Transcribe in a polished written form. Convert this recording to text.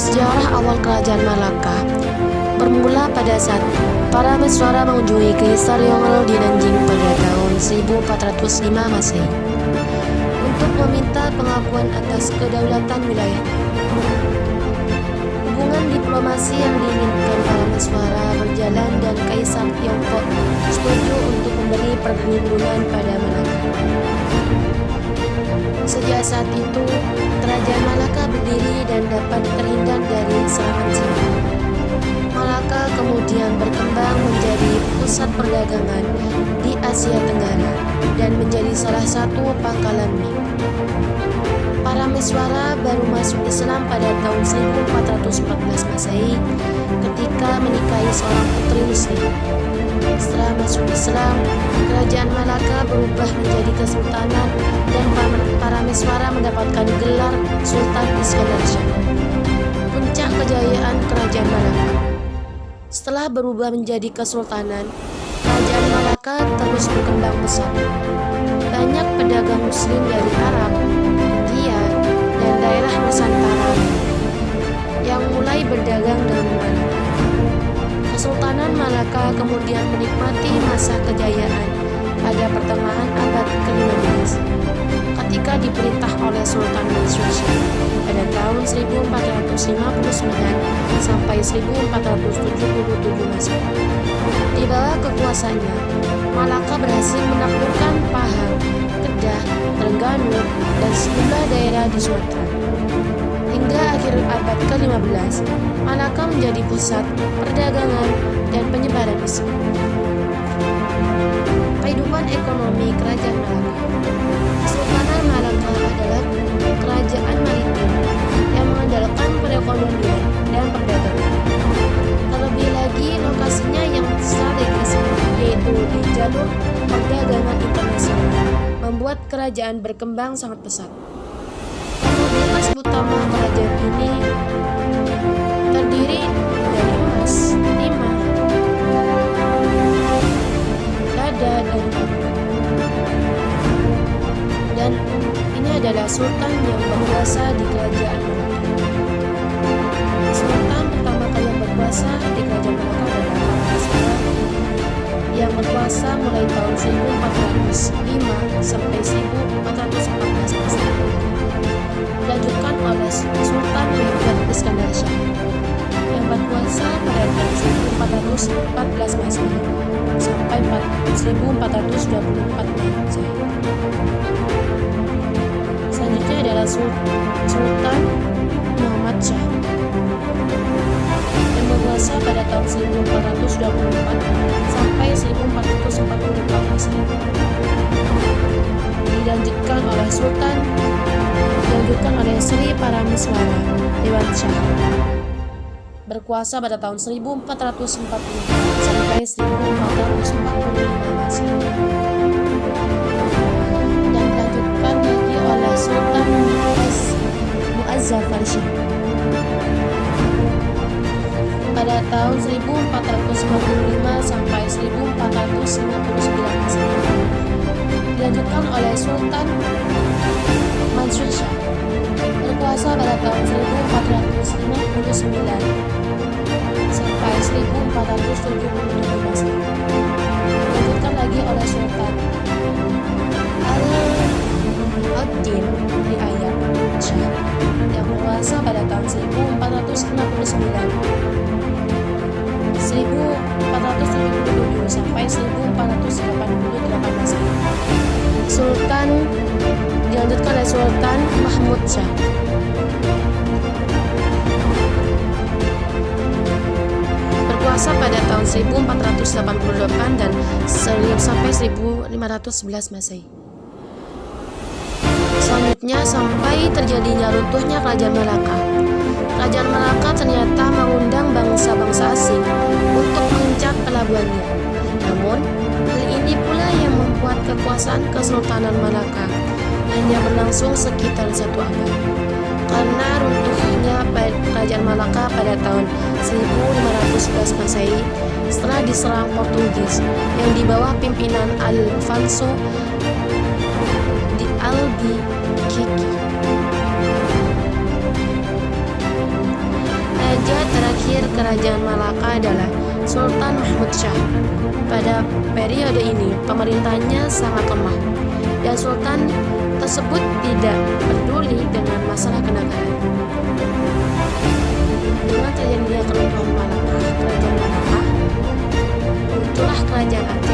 Sejarah awal Kerajaan Malaka bermula pada saat para Meswara mengunjungi Kaisar Yongle di Nanjing pada tahun 1405 Masehi untuk meminta pengakuan atas kedaulatan wilayah. Hubungan diplomasi yang diinginkan para Meswara berjalan dan Kaisar Tiongkok setuju untuk memberi perlindungan pada Malaka. Sejak saat itu, Kerajaan Malaka berdiri dan dapat terhindar dari serangan Cina. Malaka kemudian berkembang menjadi pusat perdagangan di Asia Tenggara dan menjadi salah satu pangkalan Ming. Para Meswara baru masuk Islam pada tahun 1414 Masehi ketika menikahi seorang putri Muslim. Setelah masuk Islam, Kerajaan Malaka berubah menjadi kesultanan dan para Meswara mendapatkan gelar Sultan Iskandar Shah. Puncak kejayaan Kerajaan Malaka. Setelah berubah menjadi kesultanan, Kerajaan Malaka terus berkembang pesat. Banyak pedagang Muslim dari Arab, India, dan daerah Nusantara yang mulai berdagang dengan Malaka. Kesultanan Malaka kemudian menikmati masa kejayaan pada pertengahan abad ke-15 ketika diperintah oleh Sultan Mansur Shah pada tahun 1459 sampai 1477 Masehi. Di bawah kekuasaannya, Malaka berhasil menaklukkan Pahang, Kedah, Terengganu, dan sejumlah daerah di Sumatera. Hingga akhir abad ke-15, Malaka menjadi pusat perdagangan dan penyebaran Islam. Kehidupan ekonomi Kerajaan Malaka. Kesultanan Malaka adalah kerajaan maritim yang mengandalkan perekonomian dan perdagangan. Terlebih lagi lokasinya yang strategis, yaitu di jalur perdagangan internasional, membuat kerajaan berkembang sangat pesat. Komoditas utama kerajaan ini terdiri dari emas, timah, lada, dan batu. Dan ini adalah sultan yang berkuasa di kerajaan Malaka. Sultan pertama kali yang berkuasa di kerajaan Malaka adalah para Meswara yang berkuasa mulai tahun 1405 sampai 1414 Masehi. Dilanjutkan oleh Sultan Muhammad Iskandar Shah yang berkuasa pada tahun 1414 Masehi sampai 1424 Masehi. Selanjutnya adalah Sultan Muhammad Shah yang berkuasa pada tahun 1424 sampai 1444 Masehi. Dilanjutkan oleh Sri Parameswara Dewan Shah berkuasa pada tahun 1440 sampai 1445 Masehi. Dan dilanjutkan lagi oleh Sultan Muazzafar Shah pada tahun 1445 sampai 1459 Masehi. Dilanjutkan oleh Sultan Mansur Shah berkuasa pada tahun 1459 sampai 1477 Masehi. Dilanjutkan lagi oleh Sultan Al-Addin Riayat Shah yang berkuasa pada tahun 1477 sampai 1488 Masehi. Dilanjutkan oleh Sultan Mahmud Shah berkuasa pada tahun 1488 dan sampai 1511 Masehi. Selanjutnya sampai terjadinya runtuhnya Kerajaan Malaka. Kerajaan Malaka ternyata mengundang bangsa-bangsa asing untuk mengincar pelabuhannya. Namun, hal ini pula yang membuat kekuasaan Kesultanan Malaka hanya berlangsung sekitar 1 abad. Karena runtuhnya Kerajaan Malaka pada tahun 1511 Masehi setelah diserang Portugis yang di bawah pimpinan Alfonso di Albuquerque. Raja terakhir Kerajaan Malaka adalah Sultan Mahmud Shah. Pada periode ini, pemerintahnya sangat lemah, dan Sultan tersebut tidak peduli dengan masalah kenegaraan. Dengan terjadinya kelumpuhan Malaka, Kerajaan Malaka, muncullah Kerajaan Aceh